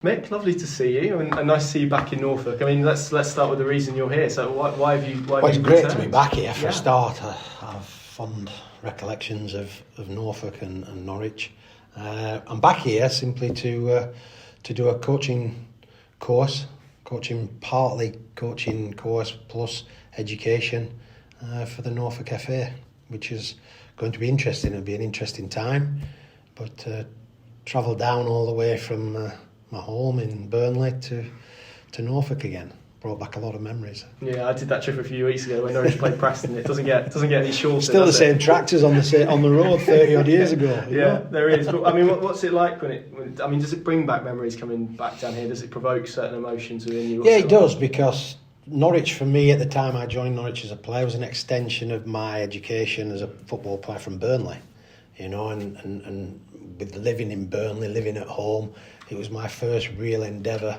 Mick, lovely to see you, and nice to see you back in Norfolk. I mean, let's start with the reason you're here. So why have you? Well, it's great to be back here. For a start, I have fond recollections of Norfolk and Norwich. I'm back here simply to do a coaching course, partly coaching course plus education for the Norfolk FA, which is going to be interesting. It'll be an interesting time, but travel down all the way from my home in Burnley to Norfolk again brought back a lot of memories. Yeah, I did that trip a few weeks ago when Norwich played Preston. It doesn't get any shorter. Still the same tractors on the road 30 odd years ago. Yeah, there is. But I mean, what's it like when does it bring back memories coming back down here? Does it provoke certain emotions within you? Yeah, it does, because Norwich, for me, at the time I joined Norwich as a player, was an extension of my education as a football player from Burnley. And with living in Burnley, living at home, it was my first real endeavour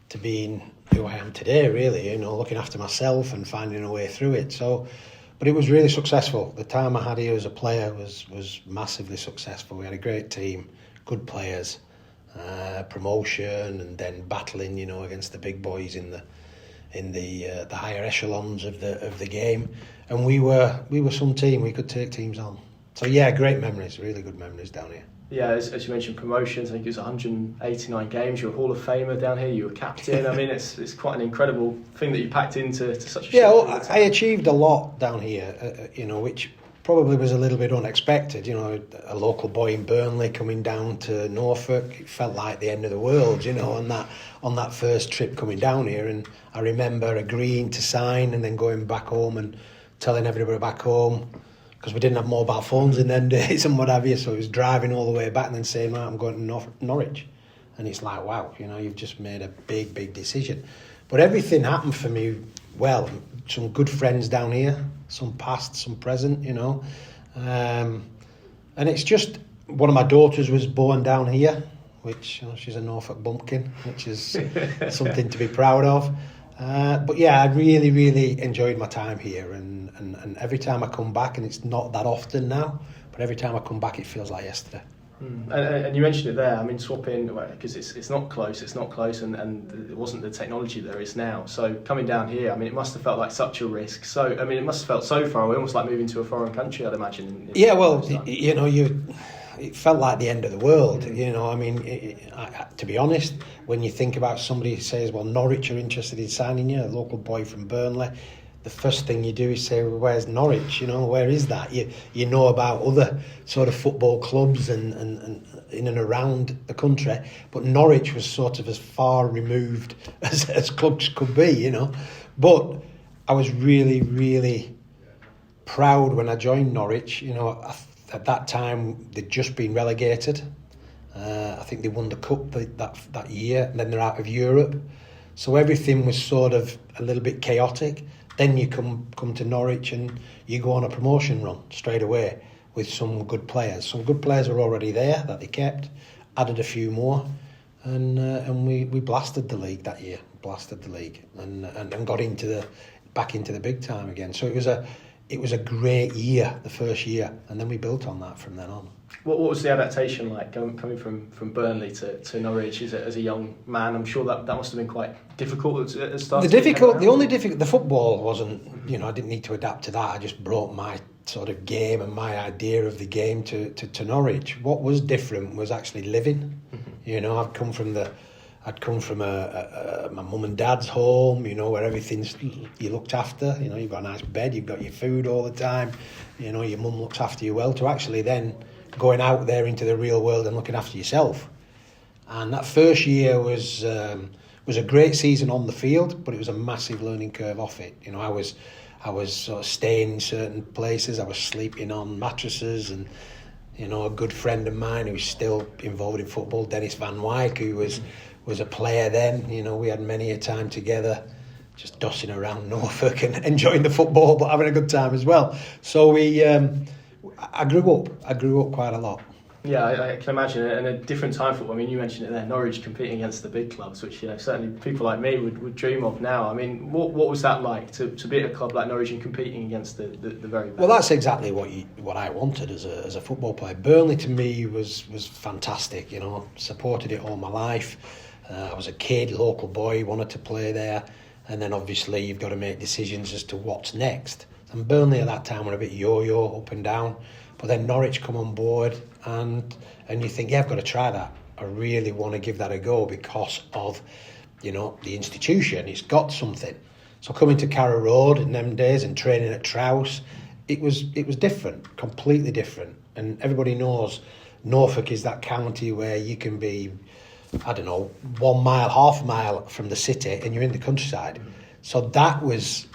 to being who I am today, really, looking after myself and finding a way through it. But it was really successful. The time I had here as a player was massively successful. We had a great team, good players, promotion, and then battling, against the big boys in the higher echelons of the game. And we were some team. We could take teams on. So yeah, great memories, really good memories down here. Yeah, as you mentioned, promotions. I think it was 189 games. You're a Hall of Famer down here. You were captain. I mean, it's quite an incredible thing that you packed into such a short period of time. I achieved a lot down here, which probably was a little bit unexpected. A local boy in Burnley coming down to Norfolk, it felt like the end of the world. On that first trip coming down here, and I remember agreeing to sign and then going back home and telling everybody back home, because we didn't have mobile phones in them days and what have you, so it was driving all the way back and then saying, I'm going to Norwich. And it's like, wow, you've just made a big decision. But everything happened for me well. Some good friends down here, some past, some present, And it's just, one of my daughters was born down here, which, she's a Norfolk bumpkin, which is something to be proud of. But yeah, I really enjoyed my time here, and every time I come back, and it's not that often now, but every time I come back it feels like yesterday. And you mentioned it there, I mean, swapping, because it's not close, and it wasn't the technology there is now. So coming down here, I mean, it must have felt like such a risk. So, I mean, it must have felt so far away, almost like moving to a foreign country, I'd imagine. Yeah, well, it felt like the end of the world, I mean, to be honest, when you think about somebody who says, well, Norwich are interested in signing you, a local boy from Burnley, the first thing you do is say, well, where's Norwich, where is that? You know about other sort of football clubs and in and around the country, but Norwich was sort of as far removed as clubs could be, But I was really proud when I joined Norwich, At that time, they'd just been relegated. I think they won the cup that year, and then they're out of Europe. So everything was sort of a little bit chaotic. Then you come to Norwich and you go on a promotion run straight away with some good players. Some good players were already there that they kept, added a few more, and we blasted the league that year. And got back into the big time again. So it was a great year, the first year, and then we built on that from then on. What was the adaptation like coming from Burnley to Norwich as a young man? I'm sure that must have been quite difficult at the start. The football wasn't, I didn't need to adapt to that. I just brought my sort of game and my idea of the game to Norwich. What was different was actually living. I'd come from my mum and dad's home, where everything's you looked after. You've got a nice bed, you've got your food all the time. Your mum looks after you well. To actually then going out there into the real world and looking after yourself. And that first year was a great season on the field, but it was a massive learning curve off it. I was sort of staying in certain places. I was sleeping on mattresses, and a good friend of mine who's still involved in football, Dennis Van Wyk, who was a player then. We had many a time together, just dossing around Norfolk and enjoying the football, but having a good time as well. So I grew up quite a lot. Yeah, I can imagine, and a different time for. I mean, you mentioned it there, Norwich competing against the big clubs, which certainly people like me would dream of now. I mean, what was that like to be at a club like Norwich and competing against the very best? Well, that's exactly what I wanted as a football player. Burnley to me was fantastic. Supported it all my life. I was a kid, local boy, wanted to play there. And then obviously you've got to make decisions as to what's next. And Burnley at that time were a bit yo-yo, up and down. But then Norwich come on board and you think, yeah, I've got to try that. I really want to give that a go because of, the institution. It's got something. So coming to Carrow Road in them days and training at Trouse, it was different, completely different. And everybody knows Norfolk is that county where you can be, 1 mile, half a mile from the city and you're in the countryside. So that was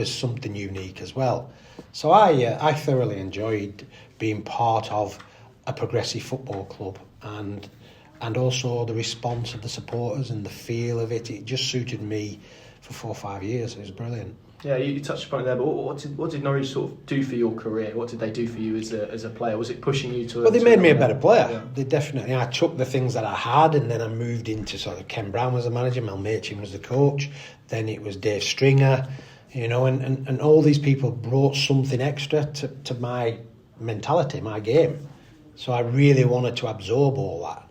something unique as well. So I thoroughly enjoyed being part of a progressive football club and also the response of the supporters and the feel of it. It just suited me for 4 or 5 years. It was brilliant. Yeah, you touched upon it there, but what did Norwich sort of do for your career? What did they do for you as a player? Was it pushing you to? Well, they made me a better player. Yeah. They definitely. I took the things that I had, and then I moved into sort of Ken Brown was the manager, Mel Machin was the coach. Then it was Dave Stringer, and all these people brought something extra to my mentality, my game. So I really wanted to absorb all that.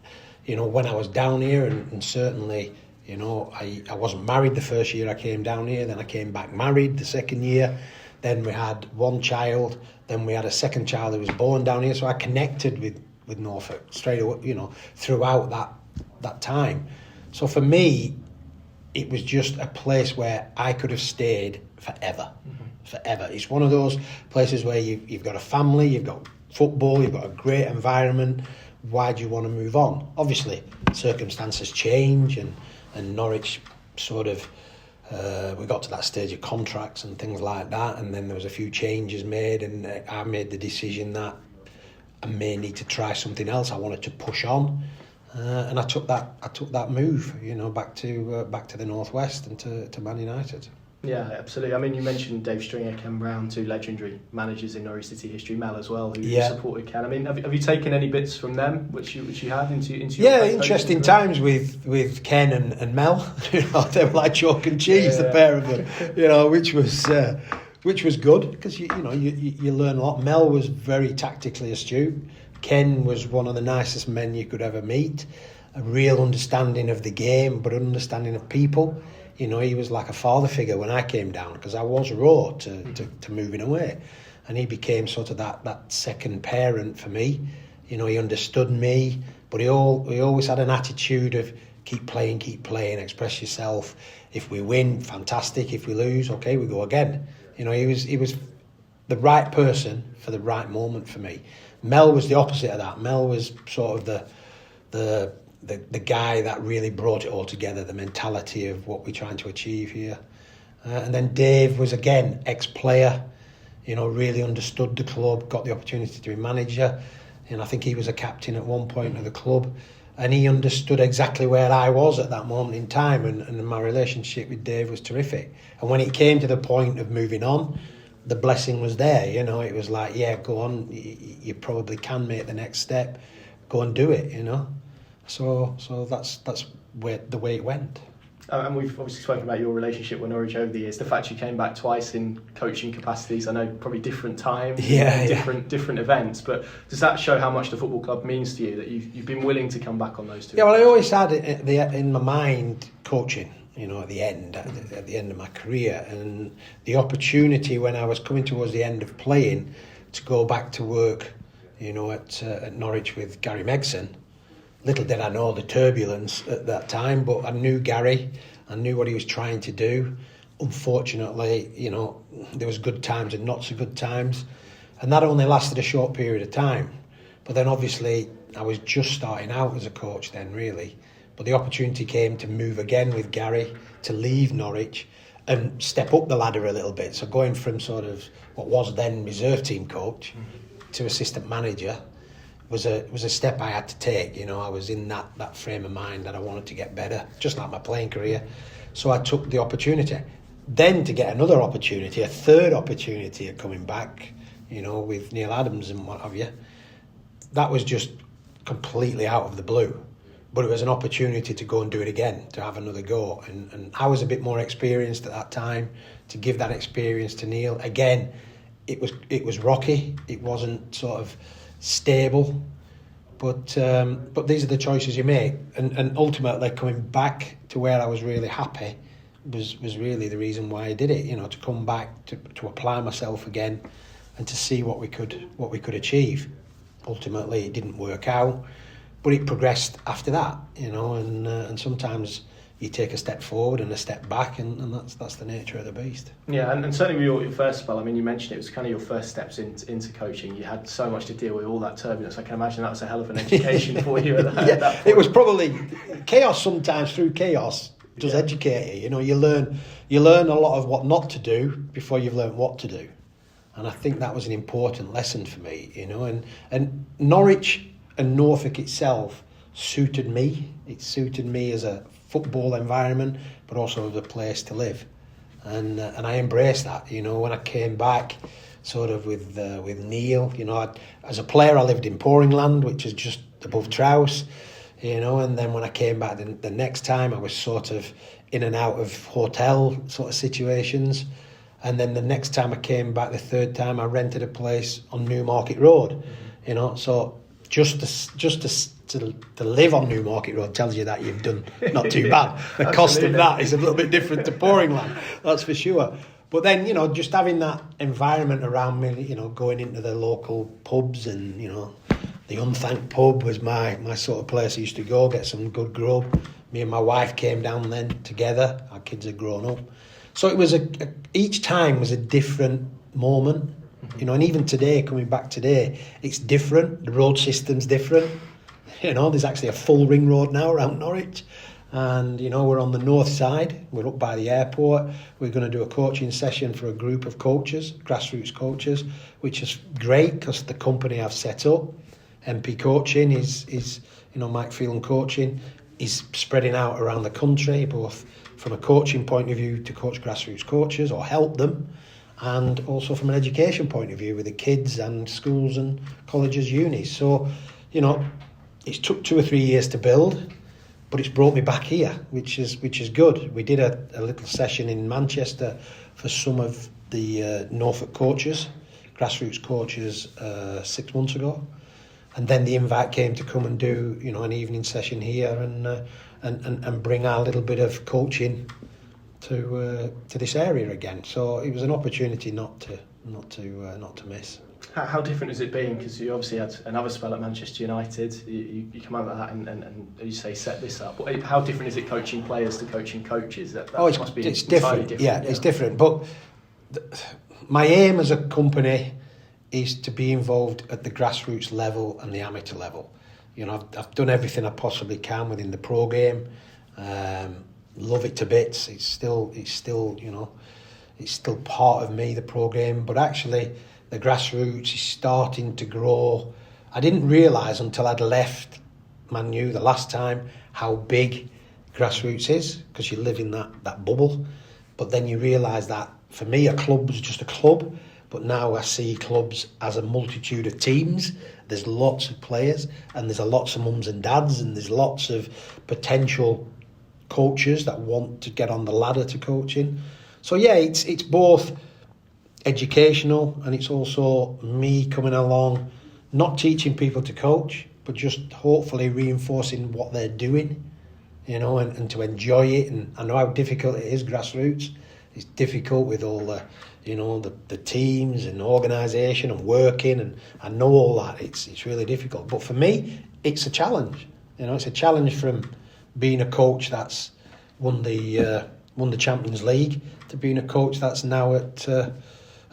When I was down here, and certainly. I wasn't married the first year I came down here, then I came back married the second year, then we had one child, then we had a second child who was born down here, so I connected with Norfolk straight away, throughout that time. So for me, it was just a place where I could have stayed forever, forever. It's one of those places where you've got a family, you've got football, you've got a great environment. Why do you want to move on? Obviously, circumstances change and Norwich sort of, we got to that stage of contracts and things like that, and then there was a few changes made, and I made the decision that I may need to try something else. I wanted to push on, and I took that move, back to the Northwest and to Man United. Yeah, absolutely. I mean, you mentioned Dave Stringer, Ken Brown, two legendary managers in Norwich City history. Mel as well, who supported Ken. I mean, have you taken any bits from them which you had into your? Yeah, interesting times with Ken and Mel. They were like chalk and cheese, the pair of them. Which was good because you learn a lot. Mel was very tactically astute. Ken was one of the nicest men you could ever meet. A real understanding of the game, but understanding of people. He was like a father figure when I came down because I was raw to moving away. And he became sort of that second parent for me. He understood me, but he always had an attitude of keep playing, express yourself. If we win, fantastic. If we lose, okay, we go again. He was the right person for the right moment for me. Mel was the opposite of that. Mel was sort of the guy that really brought it all together, the mentality of what we're trying to achieve here. And then Dave was, again, ex-player, really understood the club, got the opportunity to be manager. And I think he was a captain at one point of the club. And he understood exactly where I was at that moment in time. And my relationship with Dave was terrific. And when it came to the point of moving on, the blessing was there. It was like, yeah, go on. You probably can make the next step. Go and do it, So that's the way it went. And we've obviously spoken about your relationship with Norwich over the years. The fact you came back twice in coaching capacities, I know probably different times, different events, but does that show how much the football club means to you, that you've been willing to come back on those two? Yeah, well, I always had it in my mind coaching, at the end of my career, and the opportunity when I was coming towards the end of playing to go back to work, at Norwich with Gary Megson. Little did I know the turbulence at that time, but I knew Gary. I knew what he was trying to do. Unfortunately, there was good times and not so good times. And that only lasted a short period of time. But then obviously I was just starting out as a coach then, really. But the opportunity came to move again with Gary, to leave Norwich and step up the ladder a little bit. So going from sort of what was then reserve team coach to assistant manager was a step I had to take. I was in that frame of mind that I wanted to get better, just like my playing career. So I took the opportunity. Then to get another opportunity, a third opportunity of coming back, with Neil Adams and what have you, that was just completely out of the blue. But it was an opportunity to go and do it again, to have another go. And I was a bit more experienced at that time, to give that experience to Neil. Again, it was rocky. It wasn't sort of stable, But these are the choices you make, and ultimately coming back to where I was really happy was really the reason why I did it. You know, to come back to apply myself again, and to see what we could achieve. Ultimately, it didn't work out, but it progressed after that. You know, and sometimes you take a step forward and a step back, and that's the nature of the beast. Yeah, and certainly with your first spell, I mean, you mentioned it was kind of your first steps into coaching. You had so much to deal with, all that turbulence. I can imagine that was a hell of an education for you at that point. It was probably chaos sometimes. Through chaos does educate you. You know, you learn a lot of what not to do before you've learned what to do. And I think that was an important lesson for me, you know, and Norwich and Norfolk itself suited me. It suited me as a football environment, but also as a place to live. And I embraced that, you know, when I came back sort of with Neil, you know, as a player I lived in Poringland, which is just above Trowse, you know, and then when I came back the next time I was sort of in and out of hotel sort of situations. And then the next time I came back, the third time, I rented a place on Newmarket Road, you know. So just to live on Newmarket Road tells you that you've done not too bad. The cost of that is a little bit different to Poringland, that's for sure. But then, you know, just having that environment around me, you know, going into the local pubs, and, you know, the Unthanked pub was my sort of place I used to go, get some good grub. Me and my wife came down then together. Our kids had grown up. So it was each time was a different moment, you know, and even today, coming back today, it's different. The road system's different. You know, there's actually a full ring road now around Norwich. And, you know, we're on the north side. We're up by the airport. We're going to do a coaching session for a group of coaches, grassroots coaches, which is great because the company I've set up, MP Coaching, is you know, Mike Phelan Coaching, is spreading out around the country, both from a coaching point of view to coach grassroots coaches or help them, and also from an education point of view with the kids and schools and colleges, unis. So, you know, it's took 2 or 3 years to build, but it's brought me back here, which is good. We did a little session in Manchester for some of the Norfolk coaches, grassroots coaches, 6 months ago, and then the invite came to come and do, you know, an evening session here and bring our little bit of coaching to this area again. So it was an opportunity not to miss. How different has it been? Because you obviously had another spell at Manchester United. You come out of that and as you say, set this up. How different is it coaching players to coaching coaches? That must be it's entirely different. Yeah, it's different. But my aim as a company is to be involved at the grassroots level and the amateur level. You know, I've done everything I possibly can within the pro game. Love it to bits. It's still you know, it's still part of me, the pro game. But actually, the grassroots is starting to grow. I didn't realise until I'd left Man U the last time how big grassroots is, because you live in that bubble. But then you realise that for me, a club was just a club. But now I see clubs as a multitude of teams. There's lots of players, and there's lots of mums and dads, and there's lots of potential coaches that want to get on the ladder to coaching. So yeah, it's both educational, and it's also me coming along, not teaching people to coach, but just hopefully reinforcing what they're doing, you know, and to enjoy it. And I know how difficult it is, grassroots. It's difficult with all the, you know, the teams and organisation and working, and I know all that. It's really difficult. But for me, it's a challenge. You know, it's a challenge from being a coach that's won the Champions League to being a coach that's now at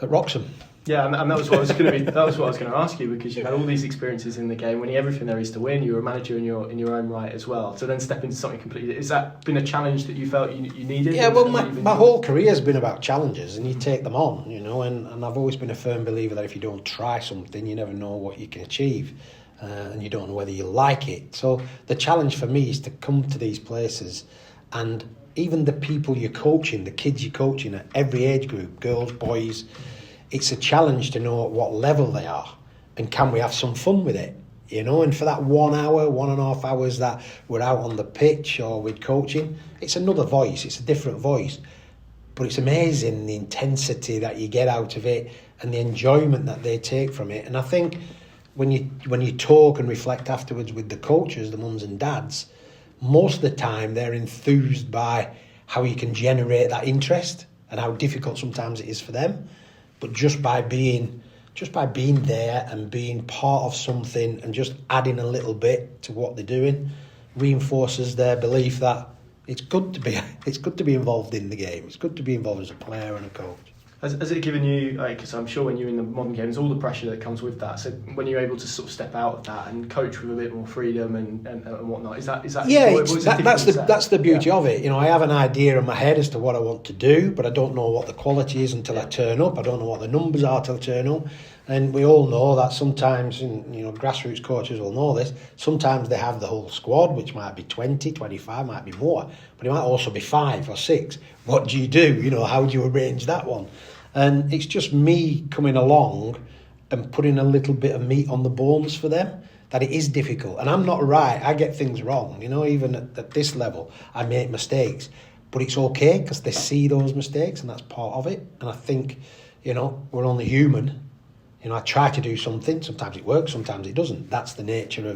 Wroxham. Yeah, and that was what I was going to ask you, because you've had all these experiences in the game, winning everything there is to win. You were a manager in your own right as well. So then step into something completely. Has that been a challenge that you felt you needed? Yeah, well, my whole career has been about challenges, and you take them on, you know. And I've always been a firm believer that if you don't try something, you never know what you can achieve, and you don't know whether you like it. So the challenge for me is to come to these places, and even the people you're coaching, the kids you're coaching at every age group, girls, boys. It's a challenge to know at what level they are, and can we have some fun with it, you know. And for that 1 hour, 1.5 hours that we're out on the pitch or with coaching, it's another voice, it's a different voice, but it's amazing the intensity that you get out of it and the enjoyment that they take from it. And I think when you talk and reflect afterwards with the coaches, the mums and dads, most of the time they're enthused by how you can generate that interest and how difficult sometimes it is for them. But just by being there and being part of something and just adding a little bit to what they're doing reinforces their belief that it's good to be involved in the game. It's good to be involved as a player and a coach. Has it given you, because I'm sure when you're in the modern games, all the pressure that comes with that, so when you're able to sort of step out of that and coach with a bit more freedom and whatnot, is that yeah, that's the beauty of it. You know, I have an idea in my head as to what I want to do, but I don't know what the quality is until I turn up. I don't know what the numbers are till I turn up. And we all know that sometimes, and you know, grassroots coaches will know this, sometimes they have the whole squad, which might be 20, 25, might be more, but it might also be 5 or 6. What do? You know, how do you arrange that one? And it's just me coming along and putting a little bit of meat on the bones for them, that it is difficult. And I'm not right, I get things wrong, you know, even at this level, I make mistakes. But it's okay, because they see those mistakes, and that's part of it. And I think, you know, we're only human. You know, I try to do something. Sometimes it works, sometimes it doesn't. That's the nature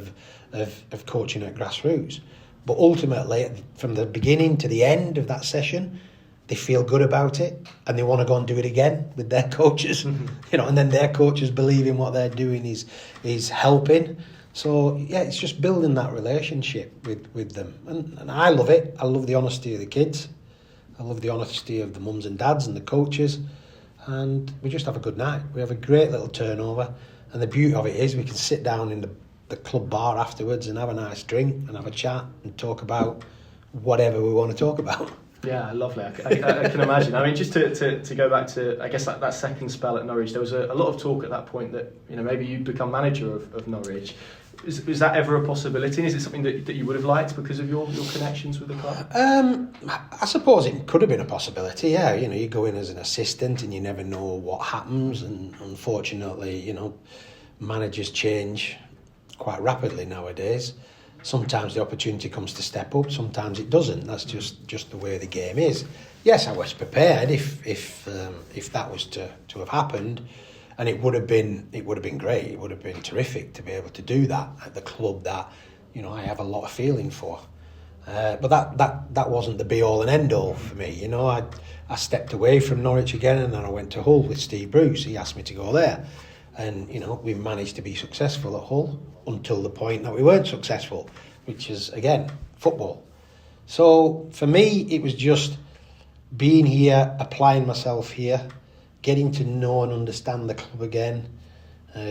of coaching at Grassroots. But ultimately, from the beginning to the end of that session, they feel good about it and they want to go and do it again with their coaches. Mm-hmm. You know, and then their coaches believe in what they're doing is helping. So yeah, it's just building that relationship with them, and I love it. I love the honesty of the kids. I love the honesty of the mums and dads and the coaches. And we just have a good night. We have a great little turnover, and the beauty of it is we can sit down in the club bar afterwards and have a nice drink and have a chat and talk about whatever we want to talk about. Yeah, lovely. I can imagine. I mean, just to go back to, I guess, that second spell at Norwich, there was a lot of talk at that point that, you know, maybe you'd become manager of Norwich. Is that ever a possibility? Is it something that you would have liked because of your connections with the club? I suppose it could have been a possibility, yeah. You know, you go in as an assistant and you never know what happens, and unfortunately, you know, managers change quite rapidly nowadays. Sometimes the opportunity comes to step up, sometimes it doesn't. That's just the way the game is. Yes, I was prepared if that was to have happened. And it would have been great. It would have been terrific to be able to do that at the club that, you know, I have a lot of feeling for. But that wasn't the be all and end all for me. You know, I stepped away from Norwich again, and then I went to Hull with Steve Bruce. He asked me to go there, and you know, we managed to be successful at Hull until the point that we weren't successful, which is again football. So for me, it was just being here, applying myself here, getting to know and understand the club again.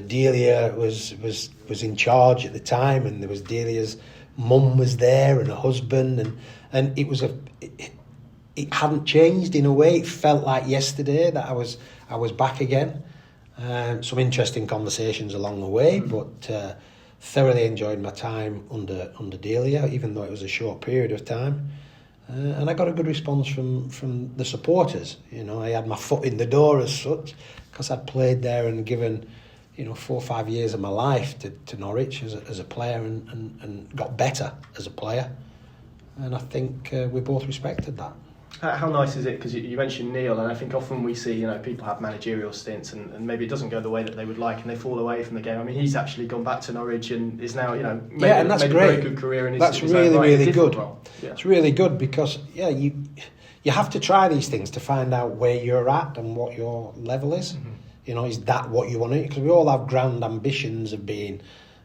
Delia was in charge at the time, and there was Delia's mum was there and her husband, and it was it hadn't changed in a way. It felt like yesterday that I was back again. Some interesting conversations along the way, but thoroughly enjoyed my time under Delia, even though it was a short period of time. And I got a good response from the supporters. You know, I had my foot in the door as such, because I'd played there and given, you know, 4 or 5 years of my life to Norwich as a player, and got better as a player. And I think we both respected that. How nice is it? Because you mentioned Neil, and I think often we see, you know, people have managerial stints and maybe it doesn't go the way that they would like, and they fall away from the game. I mean, he's actually gone back to Norwich and is now, you know, made a very good career in his That's his really, own right, really good. Role. Yeah. It's really good because, yeah, you have to try these things to find out where you're at and what your level is. Mm-hmm. You know, is that what you want to do? Because we all have grand ambitions of being,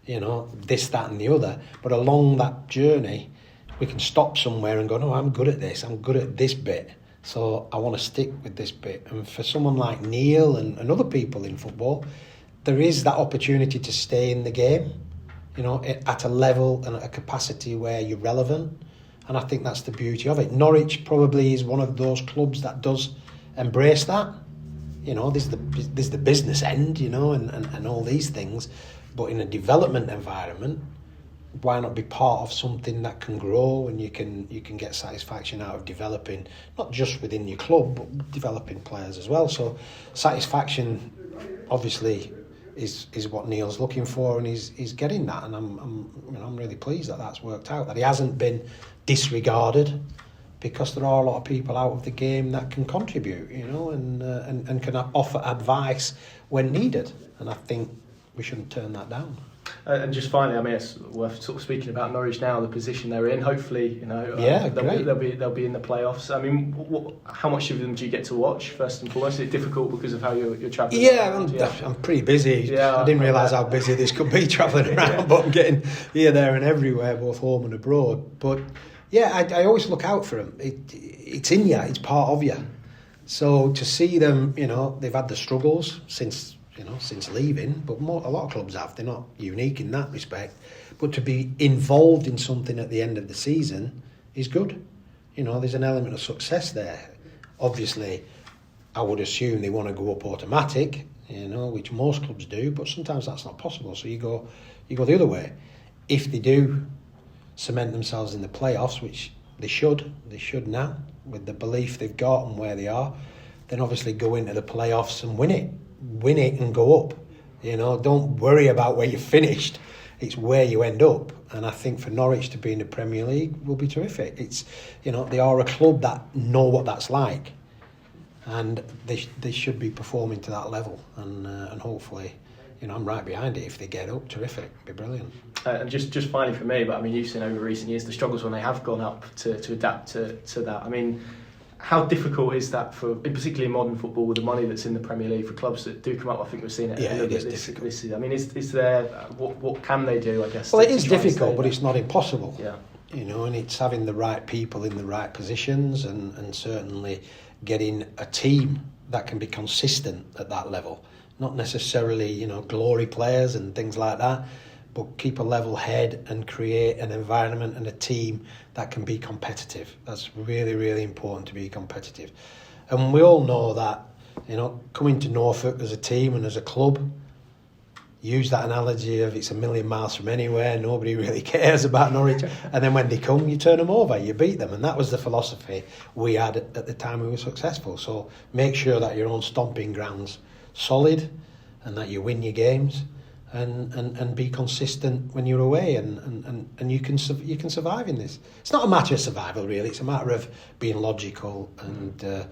you know, this, that and the other. But along that journey, we can stop somewhere and go, no, I'm good at this. I'm good at this bit. So I want to stick with this bit. And for someone like Neil and other people in football, there is that opportunity to stay in the game, you know, at a level and a capacity where you're relevant. And I think that's the beauty of it. Norwich probably is one of those clubs that does embrace that. You know, there's the business end, you know, and all these things. But in a development environment, why not be part of something that can grow, and you can get satisfaction out of developing, not just within your club, but developing players as well. So satisfaction obviously is what Neil's looking for, and he's getting that, and I'm really pleased that that's worked out, that he hasn't been disregarded, because there are a lot of people out of the game that can contribute, you know, and can offer advice when needed. And I think we shouldn't turn that down. And just finally, I mean, it's worth sort of speaking about Norwich now, the position they're in. Hopefully, they'll be in the playoffs. I mean, how much of them do you get to watch first and foremost? Is it difficult because of how you're travelling? Yeah, I'm pretty busy. Yeah, I didn't realise how busy this could be travelling around, but I'm getting here, there, and everywhere, both home and abroad. But yeah, I always look out for them. It's in you. It's part of you. So to see them, they've had the struggles since leaving, but a lot of clubs have. They're not unique in that respect. But to be involved in something at the end of the season is good. There's an element of success there. Obviously, I would assume they want to go up automatic, which most clubs do, but sometimes that's not possible. So you go the other way. If they do cement themselves in the playoffs, which they should now, with the belief they've got and where they are, then obviously go into the playoffs and win it and go up. Don't worry about where you finished. It's where you end up. And I think for Norwich to be in the Premier League will be terrific. It's, they are a club that know what that's like, and they should be performing to that level. And hopefully, I'm right behind it. If they get up, terrific, it'd be brilliant. And just finally for me, but I mean, you've seen over recent years the struggles when they have gone up to adapt to that. I mean, how difficult is that particularly in modern football, with the money that's in the Premier League for clubs that do come up? I think we've seen it. Yeah, it is difficult. This is, I mean, is there what can they do? I guess. Well, it is difficult, but it's not impossible. Yeah. And it's having the right people in the right positions, and certainly getting a team that can be consistent at that level. Not necessarily, glory players and things like that, but keep a level head and create an environment and a team that can be competitive. That's really, really important, to be competitive. And we all know that, coming to Norfolk as a team and as a club, use that analogy of it's a million miles from anywhere, nobody really cares about Norwich, and then when they come, you turn them over, you beat them. And that was the philosophy we had at the time we were successful. So make sure that your own stomping ground's solid and that you win your games. And be consistent when you're away, and you can survive in this. It's not a matter of survival, really. It's a matter of being logical and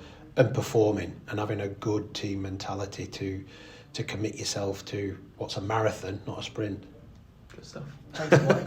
performing and having a good team mentality to commit yourself to what's a marathon, not a sprint. Good stuff. Thanks, Mike.